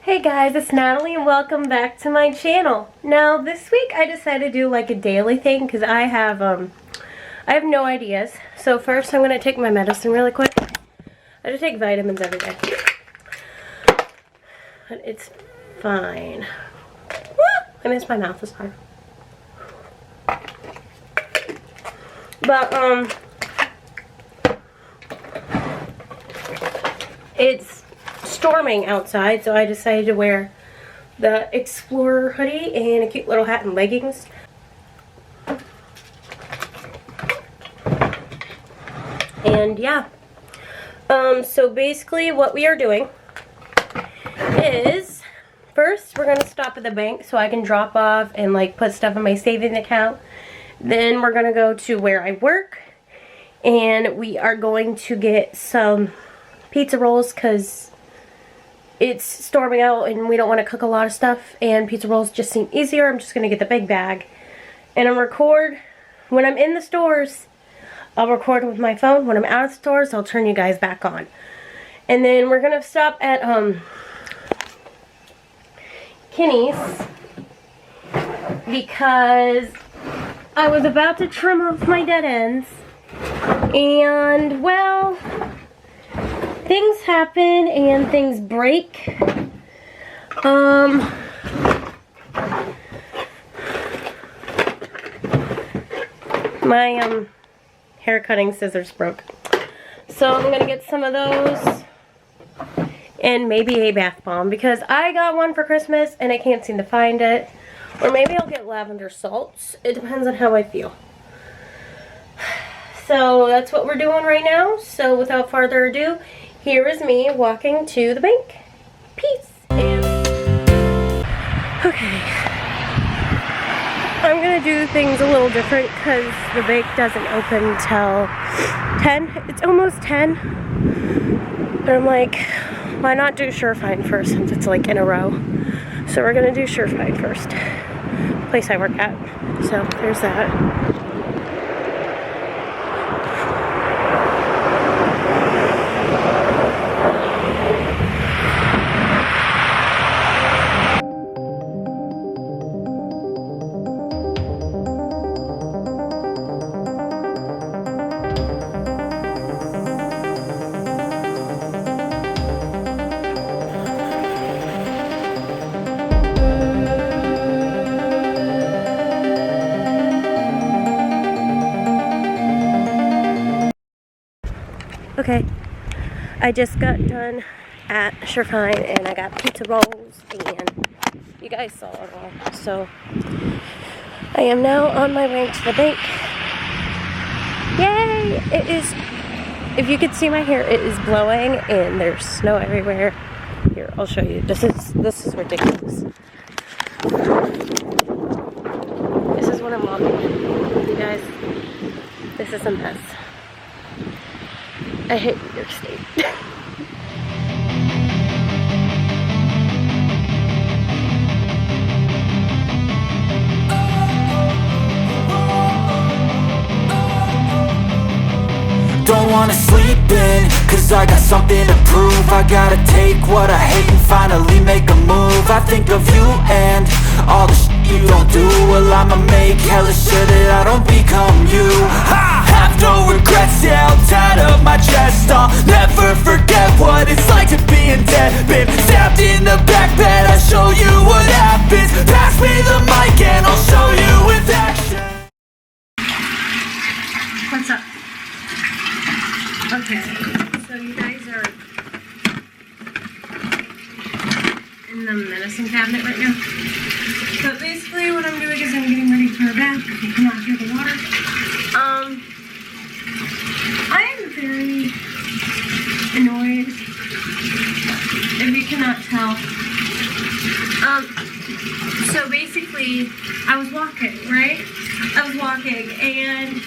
Hey guys, it's Natalie and welcome back to my channel. Now this week I decided to do like a daily thing because I have no ideas. So first I'm gonna take my medicine really quick. I just take vitamins every day. But it's fine. I miss my mouth, it's hard. But it's storming outside, so I decided to wear the Explorer hoodie and a cute little hat and leggings. And yeah, so basically what we are doing is first we're gonna stop at the bank so I can drop off and like put stuff in my savings account. Then we're gonna go to where I work and we are going to get some pizza rolls because it's storming out and we don't want to cook a lot of stuff, and pizza rolls just seem easier. I'm just going to get the big bag and I'll record when I'm in the stores. I'll record with my phone. When I'm out of the stores, I'll turn you guys back on. And then we're going to stop at Kinney's because I was about to trim off my dead ends and well, things happen and things break. My hair cutting scissors broke. So I'm gonna get some of those and maybe a bath bomb because I got one for Christmas and I can't seem to find it. Or maybe I'll get lavender salts. It depends on how I feel. So that's what we're doing right now. So without further ado, here is me walking to the bank. Peace. Okay. I'm going to do things a little different because the bank doesn't open till 10. It's almost 10. But I'm like, why not do Surefine first since it's like in a row? So we're going to do Surefine first. Place I work at. So there's that. Okay, I just got done at Surefine and I got pizza rolls and you guys saw it all. So I am now on my way to the bank. Yay! It is, if you could see my hair, it is blowing and there's snow everywhere. Here, I'll show you. This is ridiculous. This is what I'm walking. You guys, this is a mess. I hate New York State. Don't wanna sleep in, cause I got something to prove. I gotta take what I hate and finally make a move. I think of you and all the shit you don't do. Well, I'ma make hella sure that I don't become you. I have no regrets, yeah, I'll tie up my chest. I'll never forget what it's like to be in debt. Been stabbed in the back bed, I'll show you what happens. Pass me the mic and I'll show you with action. What's up? Okay, so you guys are in the medicine cabinet right now. But basically what I'm doing is I'm getting ready for a bath. You cannot hear the water. I am very annoyed, if you cannot tell. So basically, I was walking, right? I was walking and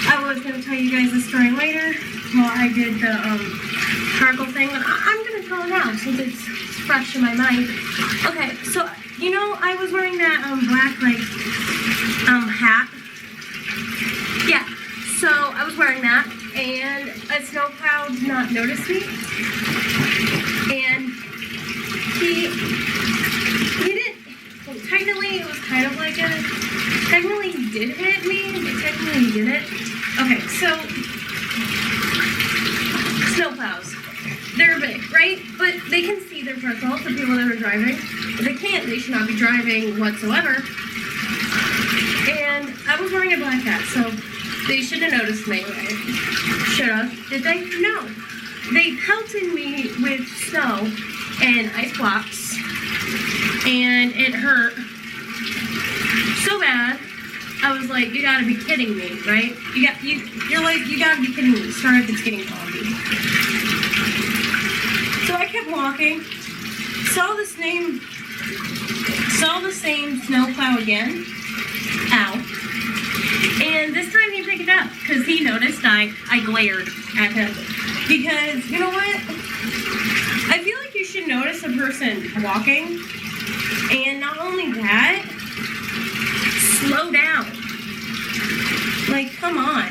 I was going to tell you guys the story later while I did the gargle thing, but I'm going to tell it now since it's fresh in my mind. Okay, so, you know, I was wearing that black, like, hat. Yeah, so I was wearing that, and a snowplow did not notice me. And he didn't, well, technically it was kind of like technically he did hit me, but technically he didn't. Okay, so, snowplows. They're big, right? But they can see their results, the people that are driving. If they can't, they should not be driving whatsoever. And I was wearing a black hat, so they should have noticed me. Should have. Did they? No. They pelted me with snow and ice blocks, and it hurt so bad. I was like, you gotta be kidding me, right? You're like, you gotta be kidding me. Sorry if it's getting foggy. So I kept walking, saw the same snowplow again. Ow. And this time he picked it up because he noticed I glared at him. Because, you know what? I feel like you should notice a person walking, and not only that, slow down. Like, come on.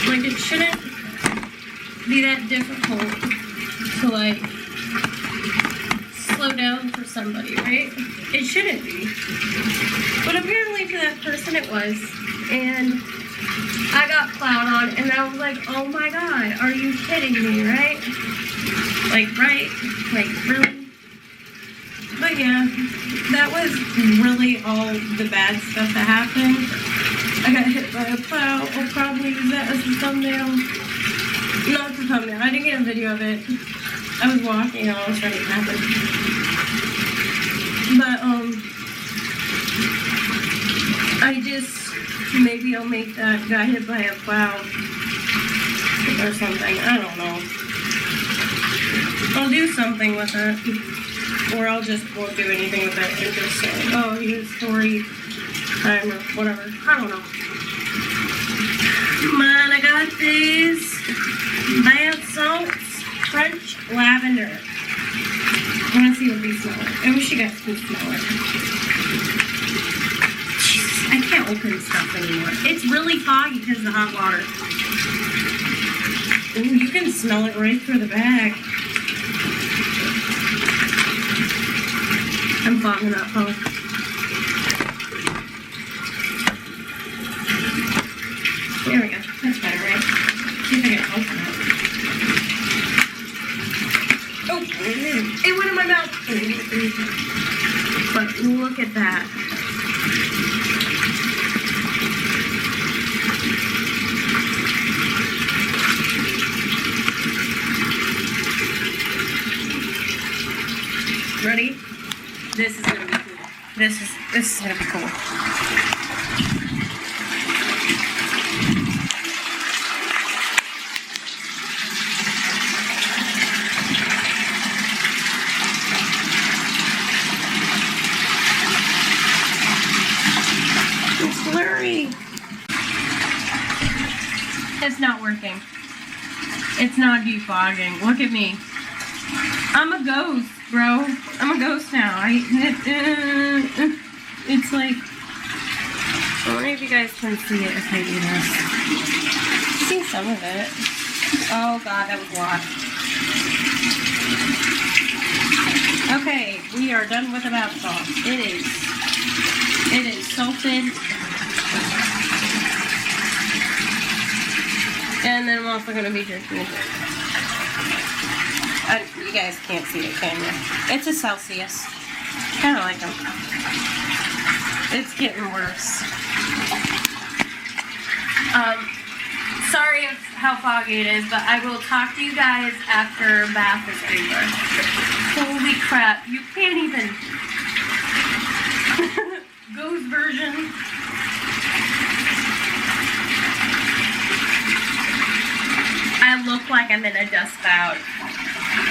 Like, it shouldn't be that difficult to, like, slow down for somebody, right? It shouldn't be. But apparently for that person it was. And I got plowed on, and I was like, oh my god, are you kidding me, right? Like, right? Like, really? But yeah, that was really all the bad stuff that happened. I got hit by a plow. I'll probably use that as a thumbnail. Not the thumbnail. I didn't get a video of it. I was walking and all was trying to happen. But, I just, maybe I'll make that got hit by a plow or something. I don't know. I'll do something with it. Or I'll just won't do anything with it and just say, oh, here's story time or whatever. I don't know. Man, I got these bath salts, French lavender. I want to see what these smell like. I wish you guys could smell it. Jesus, I can't open stuff anymore. It's really foggy because of the hot water. Ooh, you can smell it right through the bag. I'm fogging up, huh? There we go. That's better, right? See if I can open it. Oh, it went in my mouth. But look at that. Ready? This is gonna be cool. This is gonna be cool. It's blurry. It's not working. It's not defogging. Look at me. I'm a ghost, bro. I'm a ghost now. It's like, I wonder if you guys can see it if I do this. See some of it. Oh god, that was a lot. Okay, we are done with the bath salt. It is salted. And then I'm also going to be drinking it. You guys can't see it, can you? It's a Celsius. Kind of like them. It's getting worse. Sorry how foggy it is, but I will talk to you guys after bath is over. Holy crap, you can't even. Ghost version. I look like I'm in a dust cloud.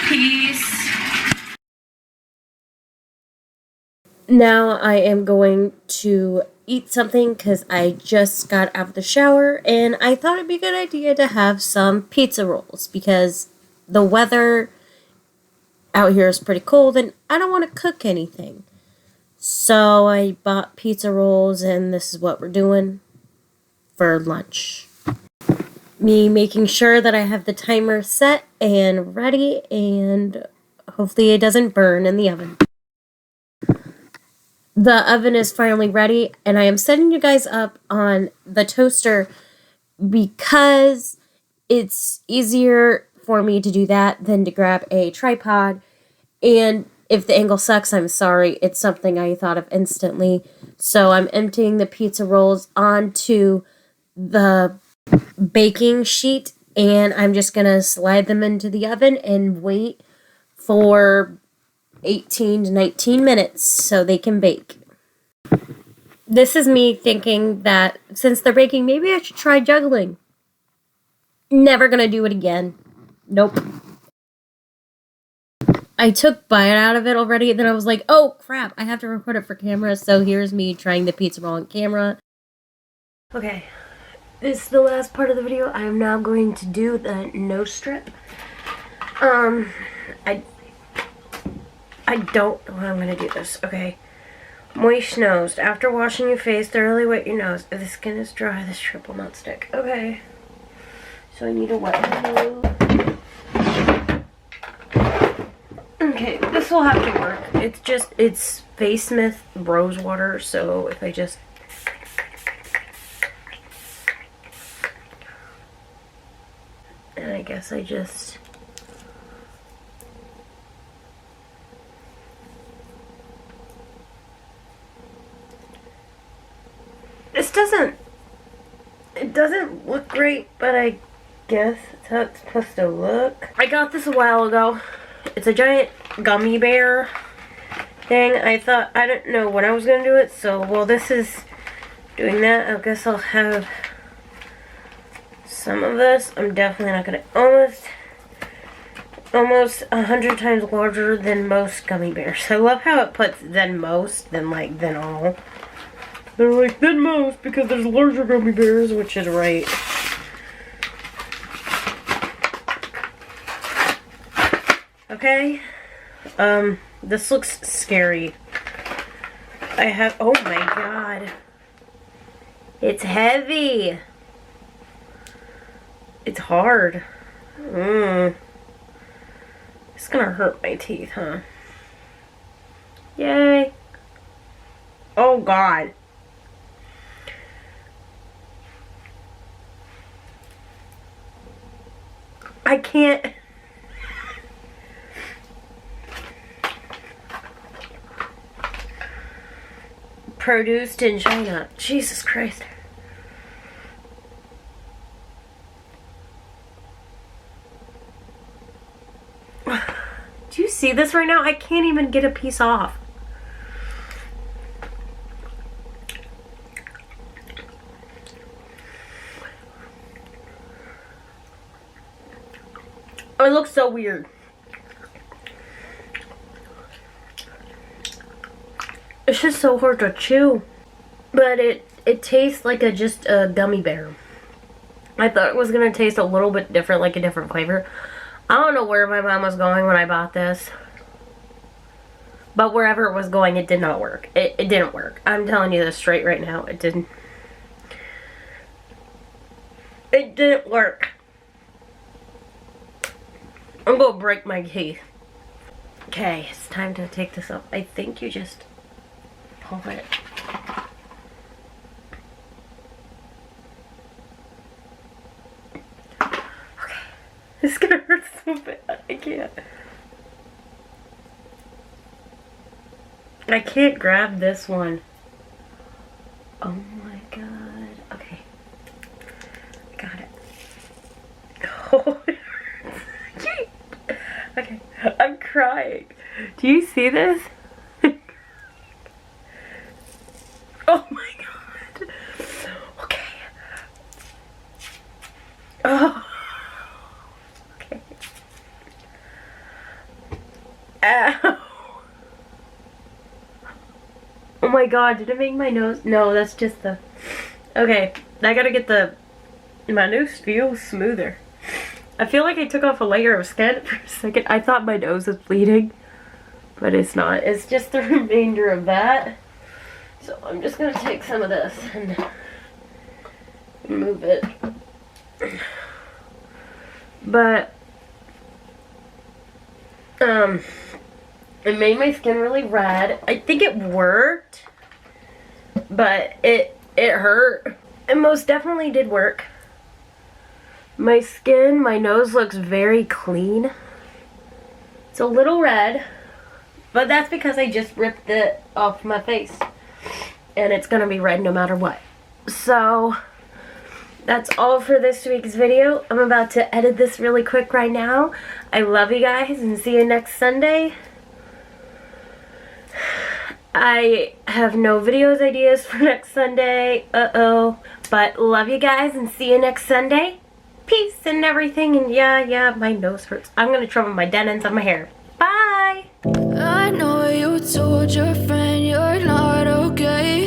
Peace. Now I am going to eat something because I just got out of the shower and I thought it'd be a good idea to have some pizza rolls because the weather out here is pretty cold and I don't want to cook anything. So I bought pizza rolls and this is what we're doing for lunch. me making sure that I have the timer set and ready, and hopefully it doesn't burn in the oven. The oven is finally ready, and I am setting you guys up on the toaster because it's easier for me to do that than to grab a tripod. And if the angle sucks, I'm sorry. It's something I thought of instantly. So I'm emptying the pizza rolls onto the baking sheet, and I'm just going to slide them into the oven and wait for 18 to 19 minutes so they can bake. This is me thinking that since they're baking, maybe I should try juggling. Never gonna do it again. Nope. I took bite out of it already, and then I was like, oh crap, I have to record it for camera, so here's me trying the pizza roll on camera. Okay, this is the last part of the video. I am now going to do the nose strip. I don't know how I'm gonna do this. Okay. Moist nose. After washing your face, thoroughly wet your nose. If the skin is dry, the strip will not stick. Okay. So I need a wet nose. Okay, this will have to work. It's Face Smith Rose Water, so if I just... And I guess I just... It doesn't look great, but I guess it's how it's supposed to look. I got this a while ago. It's a giant gummy bear thing. I thought, I didn't know when I was going to do it, so while this is doing that, I guess I'll have some of this. I'm definitely not going to, almost 100 times larger than most gummy bears. I love how it puts than most, than all. They're like, than most, because there's larger gummy bears, which is right. Okay. This looks scary. Oh my god. It's heavy. It's hard. It's gonna hurt my teeth, huh? Yay. Oh god. I can't. Produced in China. Jesus Christ. Do you see this right now? I can't even get a piece off. Oh, it looks so weird. It's just so hard to chew. But it tastes like just a gummy bear. I thought it was going to taste a little bit different, like a different flavor. I don't know where my mom was going when I bought this. But wherever it was going, it did not work. It didn't work. I'm telling you this straight right now. It didn't. It didn't work. I'm gonna break my teeth. Okay, it's time to take this up. I think you just pull it. Okay. This is gonna hurt so bad. I can't. I can't grab this one. Oh my god. Okay. Got it. Oh. Okay, I'm crying. Do you see this? Oh my god. Okay. Oh. Okay. Ow. Oh my god, did it make my nose? No, that's just the... Okay, I gotta get my nose feels smoother. I feel like I took off a layer of skin for a second. I thought my nose was bleeding, but it's not. It's just the remainder of that. So I'm just going to take some of this and move it. But it made my skin really red. I think it worked, but it hurt. It most definitely did work. My skin, my nose looks very clean. It's a little red, but that's because I just ripped it off my face. And it's gonna be red no matter what. So, that's all for this week's video. I'm about to edit this really quick right now. I love you guys and see you next Sunday. I have no videos ideas for next Sunday. But love you guys and see you next Sunday. Peace and everything. And yeah, my nose hurts. I'm gonna trim my dead ends on my hair. Bye! I know you told your friend you're not okay.